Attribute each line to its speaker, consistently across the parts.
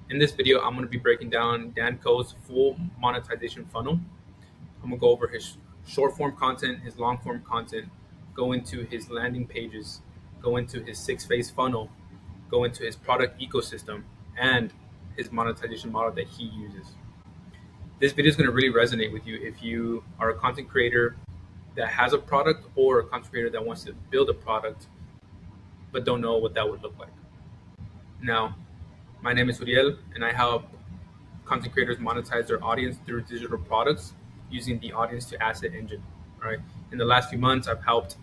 Speaker 1: In this video, I'm going to be breaking down Dan Koh's full monetization funnel. I'm going to go over his short form content, his long form content, go into his landing pages, go into his 6-phase funnel, go into his product ecosystem, and his monetization model that he uses. This video is going to really resonate with you if you are a content creator that has a product or a content creator that wants to build a product but don't know what that would look like. Now, my name is Uriel, and I help content creators monetize their audience through digital products using the audience to asset engine. Right. In the last few months, I've helped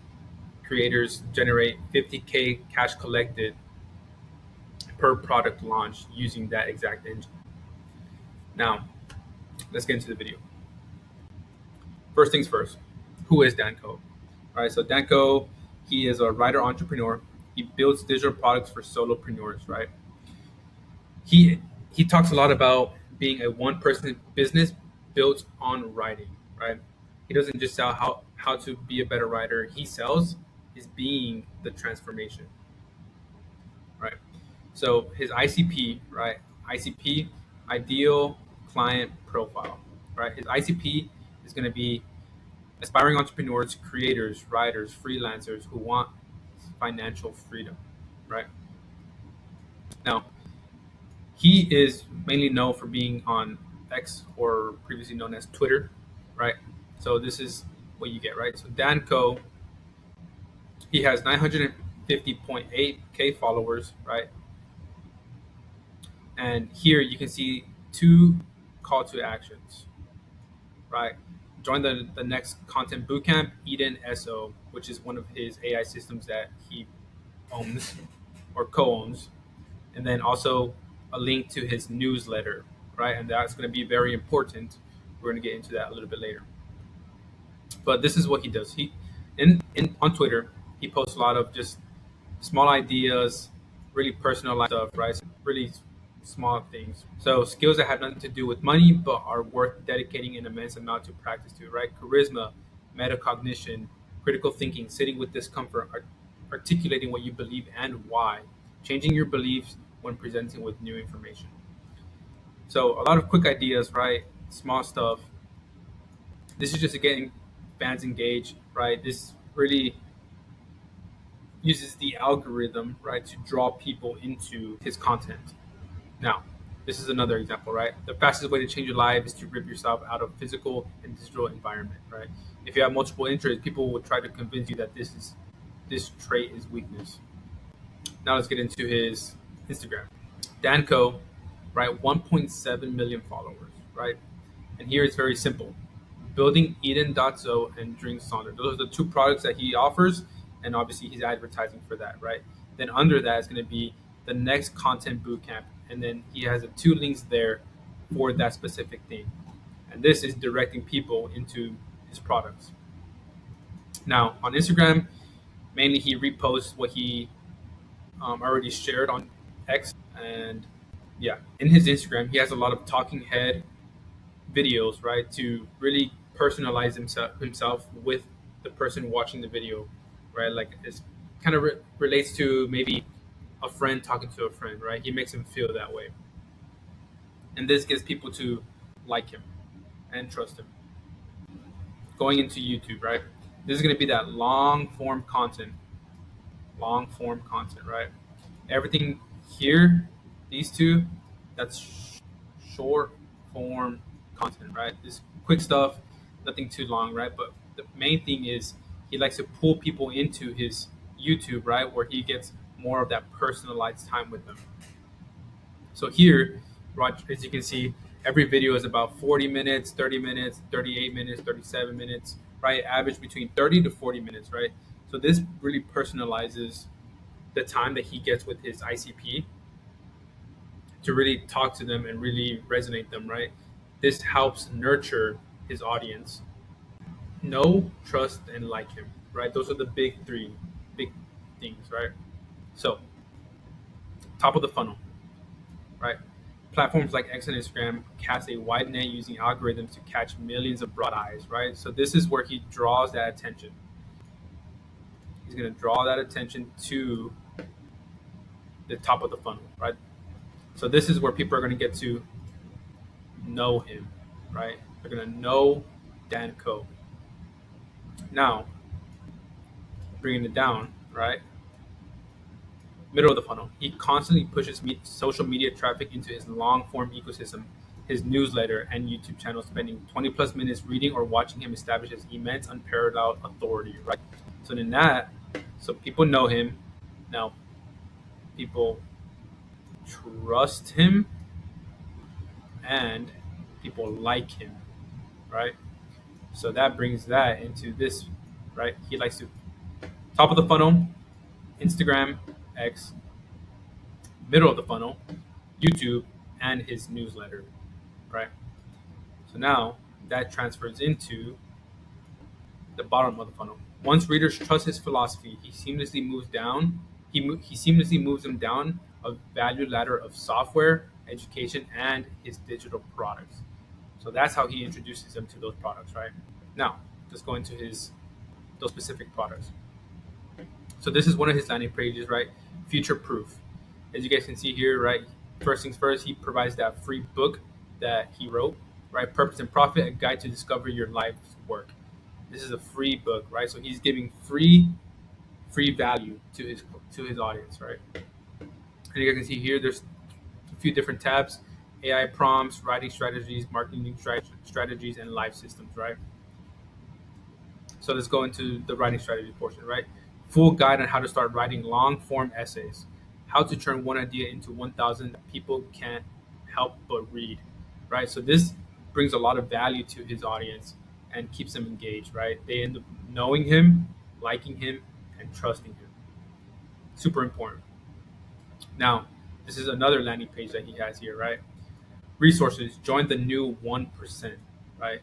Speaker 1: creators generate 50K cash collected per product launch using that exact engine. Now, let's get into the video. First things first, who is Dan Koh? All right, so Dan Koh, he is a writer entrepreneur. He builds digital products for solopreneurs, right? He talks a lot about being a one-person business built on writing, right? He doesn't just sell how to be a better writer. He sells is being the transformation, right? So his ICP, right? ICP, ideal client profile, right? His ICP is going to be aspiring entrepreneurs, creators, writers, freelancers who want financial freedom, right? Now, he is mainly known for being on X, or previously known as Twitter, right? So this is what you get, right? So Dan Koh, he has 950.8K followers, right? And here you can see 2 call to actions, right? Join the next content bootcamp, Eden SO, which is one of his AI systems that he owns or co-owns, and then also a link to his newsletter, right? And that's going to be very important. We're going to get into that a little bit later. But this is what he does. He on Twitter, he posts a lot of just small ideas, really personalized stuff, right? Really small things. So skills that have nothing to do with money, but are worth dedicating an immense amount to practice to, right? Charisma, metacognition, critical thinking, sitting with discomfort, articulating what you believe and why, changing your beliefs when presenting with new information. So a lot of quick ideas, right? Small stuff. This is just getting fans engaged, right? This really uses the algorithm, right, to draw people into his content. Now, this is another example, right? The fastest way to change your life is to rip yourself out of physical and digital environment, right? If you have multiple interests, people will try to convince you that this trait is weakness. Now let's get into his Instagram. Dan Koh, right? 1.7 million followers, right? And here it's very simple. Building Eden.zo and Drink Sonder. Those are the 2 products that he offers, and obviously he's advertising for that, right? Then under that is going to be the next content bootcamp, and then he has the 2 links there for that specific thing. And this is directing people into his products. Now on Instagram, mainly he reposts what he already shared on X, and yeah, in his Instagram he has a lot of talking head videos, right, to really personalize himself with the person watching the video, right? Like it's kind of relates to maybe a friend talking to a friend, right? He makes him feel that way, and this gets people to like him and trust him. Going into YouTube, right? This is going to be that long form content, right? Everything here, these 2, that's short form content, right? This quick stuff, nothing too long, right? But the main thing is he likes to pull people into his YouTube, right, where he gets more of that personalized time with them. So here, as you can see, every video is about 40 minutes, 30 minutes, 38 minutes, 37 minutes, right? Average between 30 to 40 minutes, right? So this really personalizes the time that he gets with his ICP to really talk to them and really resonate them, right? This helps nurture his audience. Know, trust, and like him, right? Those are the big things, right? So, top of the funnel, right? Platforms like X and Instagram cast a wide net using algorithms to catch millions of broad eyes, right? So this is where he draws that attention. He's going to draw that attention to the top of the funnel, right? So this is where people are going to get to know him, right? They're going to know Dan Coe. Now, bringing it down, right? Middle of the funnel. He constantly pushes social media traffic into his long form ecosystem, his newsletter and YouTube channel, spending 20 plus minutes reading or watching him establish his immense, unparalleled authority, right? So then so people know him. Now, people trust him and people like him, right? So that brings that into this, right? He likes to top of the funnel, Instagram, X, middle of the funnel, YouTube, and his newsletter, right? So now that transfers into the bottom of the funnel. Once readers trust his philosophy, he seamlessly moves down. He seamlessly moves them down a value ladder of software, education, and his digital products. So that's how he introduces them to those products, right? Now, let's go into those specific products. So this is one of his landing pages, right? Future proof. As you guys can see here, right? First things first, he provides that free book that he wrote, right? Purpose and Profit: A Guide to Discover Your Life's Work. This is a free book, right? So he's giving free value to his audience, right? And you guys can see here, there's a few different tabs: AI prompts, writing strategies, marketing strategies, and life systems, right? So let's go into the writing strategy portion, right? Full guide on how to start writing long form essays, how to turn one idea into 1,000 that people can't help but read, right? So this brings a lot of value to his audience and keeps them engaged, right? They end up knowing him, liking him, and trusting him. Super important. Now, this is another landing page that he has here, right? Resources: join the new 1%, right?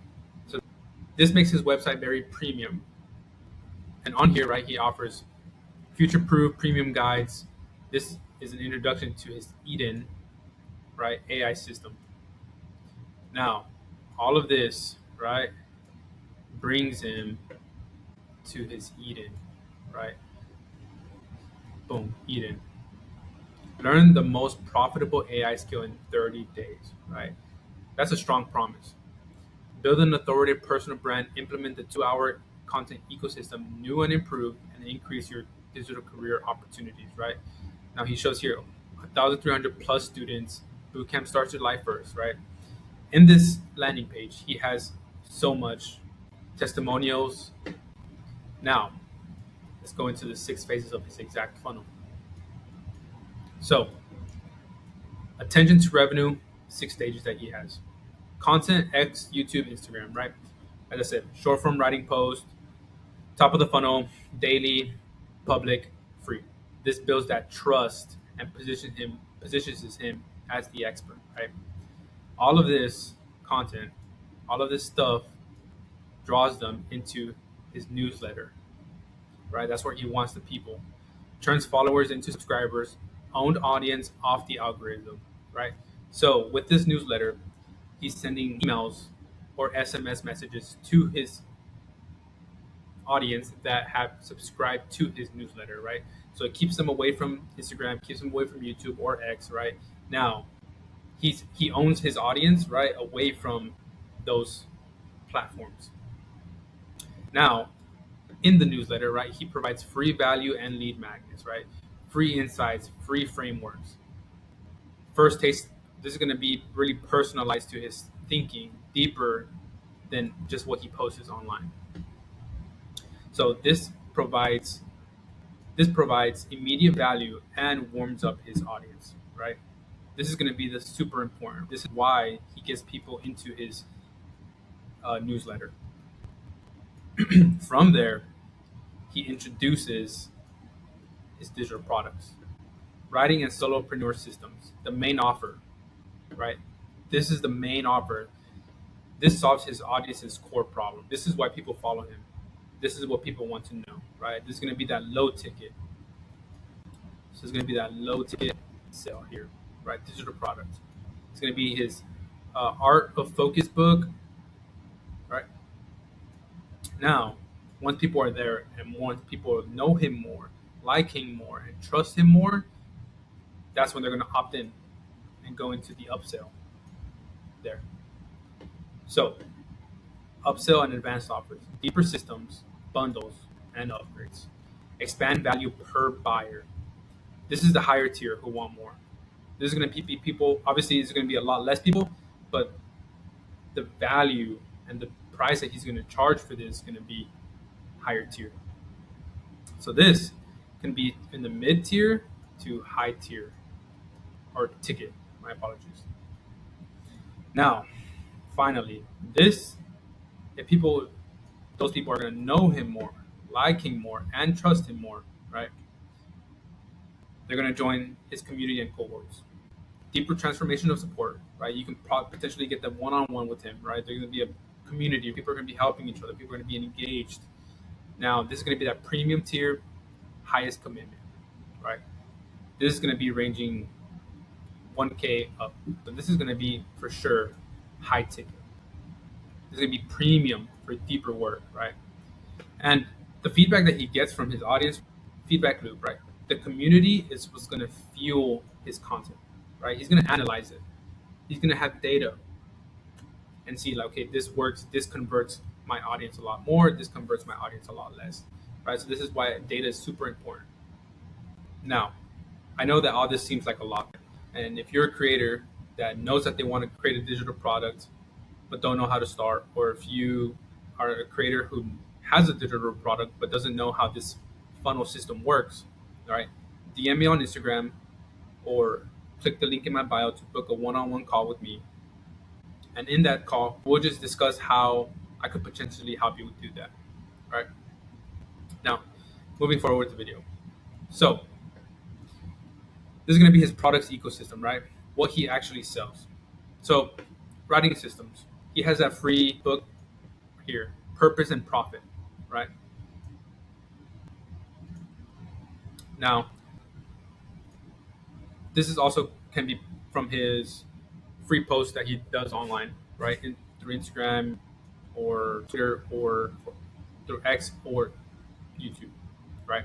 Speaker 1: So this makes his website very premium. And on here, right, he offers future-proof premium guides. This is an introduction to his Eden, right, AI system. Now, all of this, right, brings him to his Eden, right? Boom, Eden. Learn the most profitable AI skill in 30 days, right? That's a strong promise. Build an authoritative personal brand, implement the 2-hour content ecosystem, new and improved, and increase your digital career opportunities, right? Now he shows here 1,300 plus students. Bootcamp starts July 1st, right? In this landing page, he has so much testimonials. Now, let's go into the 6 phases of his exact funnel. So, attention to revenue, 6 stages that he has. Content, X, YouTube, Instagram, right? As I said, short form writing post, top of the funnel, daily, public, free. This builds that trust and positions him as the expert, right? All of this content, all of this stuff draws them into his newsletter, right? That's where he wants the people. Turns followers into subscribers, owned audience off the algorithm, right? So with this newsletter, he's sending emails or SMS messages to his audience that have subscribed to his newsletter, right? So it keeps them away from Instagram, keeps them away from YouTube or X, right? Now, he owns his audience, right, away from those platforms. Now, in the newsletter, right, he provides free value and lead magnets, right? Free insights, free frameworks. First taste, this is going to be really personalized to his thinking, deeper than just what he posts online. So this provides immediate value and warms up his audience, right? This is going to be the super important. This is why he gets people into his newsletter. From there, he introduces his digital products, writing and solopreneur systems, the main offer, right? This is the main offer. This solves his audience's core problem. This is why people follow him. This is what people want to know, right? This is going to be that low ticket. This is going to be that low ticket sale here, right? Digital product. It's going to be his Art of Focus book, right? Now, once people are there and once people know him more, like him more, and trust him more, that's when they're going to opt in. and go into the upsell there. So upsell and advanced offers, deeper systems, bundles, and upgrades. Expand value per buyer. This is the higher tier who want more. This is going to be people, obviously, it's going to be a lot less people, but the value and the price that he's going to charge for this is going to be higher tier. So this can be in the mid tier to high tier or ticket. My apologies. Now, finally, this, if people, those people are going to know him more, like him more, and trust him more, right? They're going to join his community and cohorts. Deeper transformation of support, right? You can potentially get them one-on-one with him, right? They're going to be a community. People are going to be helping each other. People are going to be engaged. Now, this is going to be that premium tier, highest commitment, right? This is going to be ranging 1K up. But this is going to be for sure high ticket. This is going to be premium for deeper work, right? And the feedback that he gets from his audience, feedback loop, right? The community is what's going to fuel his content, right? He's going to analyze it. He's going to have data and see like, okay, this works. This converts my audience a lot more. This converts my audience a lot less, right? So this is why data is super important. Now, I know that all this seems like a lot. And if you're a creator that knows that they want to create a digital product, but don't know how to start, or if you are a creator who has a digital product but doesn't know how this funnel system works, all right, DM me on Instagram or click the link in my bio to book a one-on-one call with me. And in that call, we'll just discuss how I could potentially help you do that. All right. Now, moving forward with the video. So, this is going to be his products ecosystem, right? What he actually sells. So, writing systems. He has that free book here, Purpose and Profit, right? Now, this is also can be from his free posts that he does online, right? Through Instagram or Twitter or through X or YouTube, right?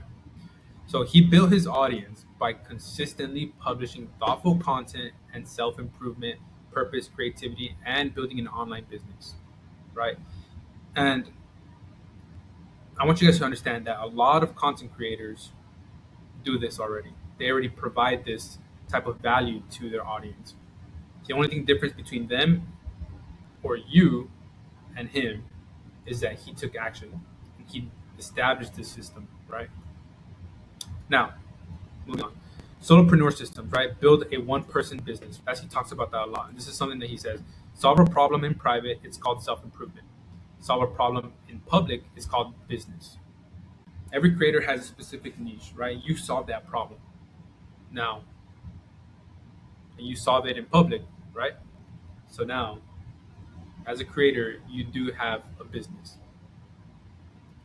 Speaker 1: So he built his audience by consistently publishing thoughtful content and self-improvement, purpose, creativity, and building an online business, right? And I want you guys to understand that a lot of content creators do this already. They already provide this type of value to their audience. The only thing difference between them or you and him is that he took action. He established this system, right? Now, moving on. Solopreneur systems, right? Build a one-person business. As he talks about that a lot. And this is something that he says. Solve a problem in private, it's called self-improvement. Solve a problem in public, it's called business. Every creator has a specific niche, right? You solve that problem. Now, and you solve it in public, right? So now, as a creator, you do have a business.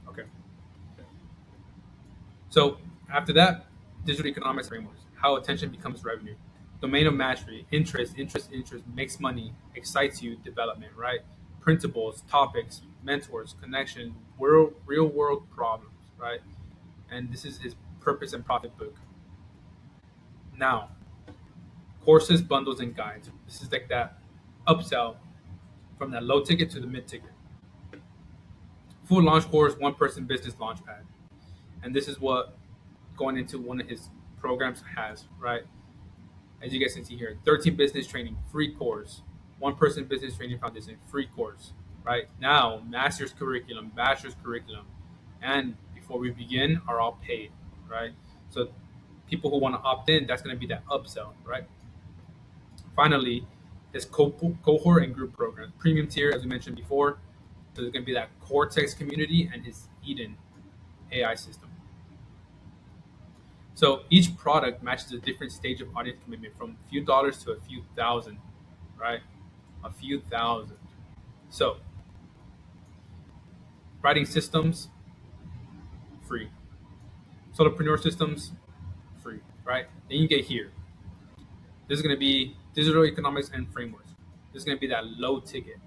Speaker 1: Okay. So after that, digital economics frameworks, how attention becomes revenue. Domain of mastery, interest makes money, excites you, development, right? Principles, topics, mentors, connection, real world problems, right? And this is his purpose and profit book. Now, courses, bundles, and guides. This is like that upsell from that low ticket to the mid ticket. Full launch course, one person business launchpad. And this is what going into one of his programs has, right? As you guys can see here, 13 business training, free course, one person business training foundation, free course, right? Now, master's curriculum, bachelor's curriculum, and before we begin, are all paid, right? So people who want to opt in, that's going to be that upsell, right? Finally, his cohort and group program, premium tier, as we mentioned before. So there's going to be that Cortex community and his Eden AI system. So each product matches a different stage of audience commitment, from a few dollars to a few thousand, right? A few thousand. So writing systems, free. Solopreneur systems, free, right? Then you get here. This is going to be digital economics and frameworks. This is going to be that low ticket,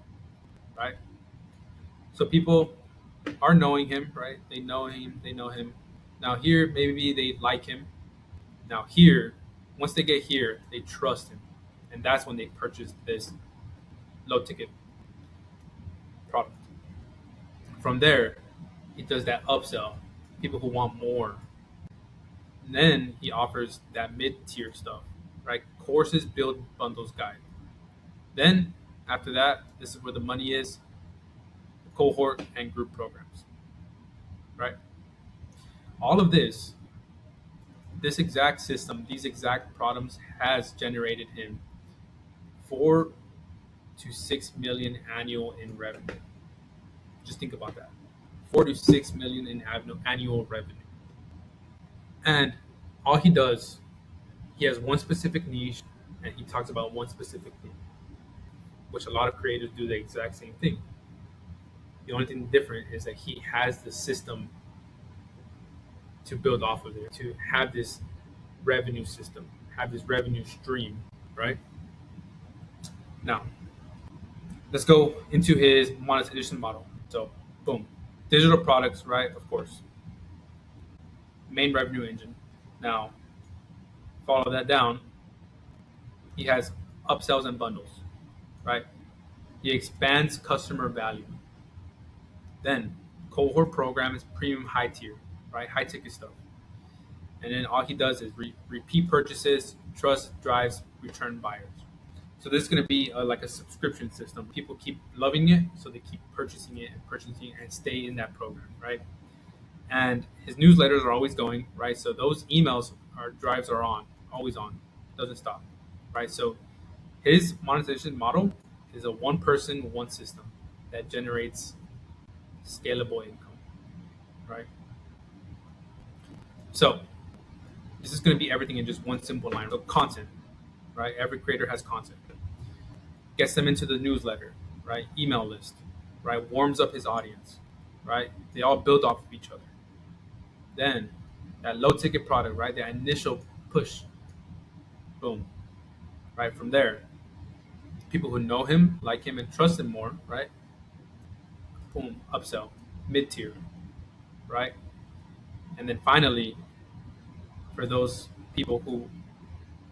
Speaker 1: right? So people are knowing him, right? They know him. Now here, maybe they like him. Now here, once they get here, they trust him. and that's when they purchase this low ticket product. From there, he does that upsell, people who want more. And then he offers that mid-tier stuff, right? Courses, build, bundles, guide. Then after that, this is where the money is: cohort and group programs, right? All of this exact system, these exact products has generated him 4 to 6 million annual in revenue. Just think about that: 4 to 6 million in annual revenue. And all he does, he has one specific niche, and he talks about one specific thing, which a lot of creators do the exact same thing. The only thing different is that he has the system to build off of it, to have this revenue system, have this revenue stream, right? Now, let's go into his monetization model. So, boom, digital products, right? Of course, main revenue engine. Now, follow that down. He has upsells and bundles, right? He expands customer value. Then, cohort program is premium high tier, right? High ticket stuff. And then all he does is repeat purchases, trust drives return buyers. So this is going to be like a subscription system. People keep loving it, so they keep purchasing it and stay in that program, right? And his newsletters are always going, right? So those emails drives are always on, doesn't stop, right? So his monetization model is a one person, one system that generates scalable income, right? So this is going to be everything in just one simple line. So content, right? Every creator has content. Gets them into the newsletter, right? Email list, right? Warms up his audience, right? They all build off of each other. Then that low ticket product, right? That initial push, boom, right? From there, people who know him, like him, and trust him more, right? Boom, upsell, mid tier, right? And then finally, for those people who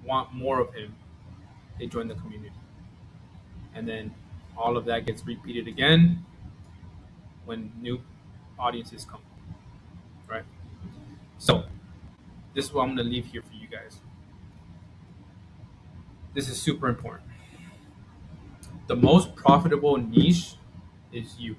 Speaker 1: want more of him, they join the community. And then all of that gets repeated again when new audiences come, right? So this is what I'm going to leave here for you guys. This is super important. The most profitable niche is you.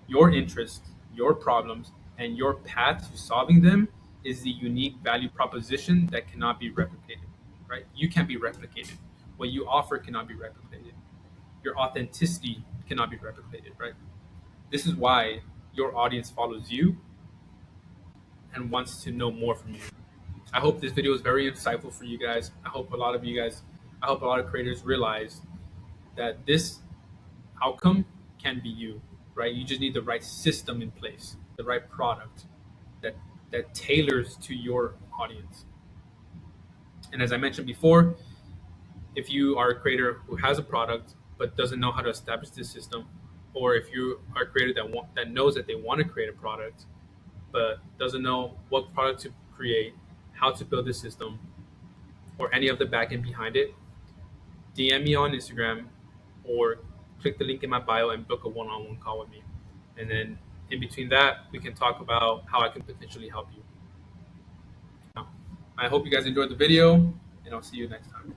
Speaker 1: Your interests, your problems, and your path to solving them is the unique value proposition that cannot be replicated, right? You can't be replicated. What you offer cannot be replicated. Your authenticity cannot be replicated, right? This is why your audience follows you and wants to know more from you. I hope this video is very insightful for you guys. I hope a lot of creators realize that this outcome can be you, right? You just need the right system in place, the right product that tailors to your audience. And as I mentioned before, if you are a creator who has a product but doesn't know how to establish this system, or if you are a creator that knows that they want to create a product but doesn't know what product to create, how to build this system, or any of the backend behind it, DM me on Instagram or click the link in my bio and book a one-on-one call with me. And then in between that, we can talk about how I can potentially help you. Now, I hope you guys enjoyed the video, and I'll see you next time.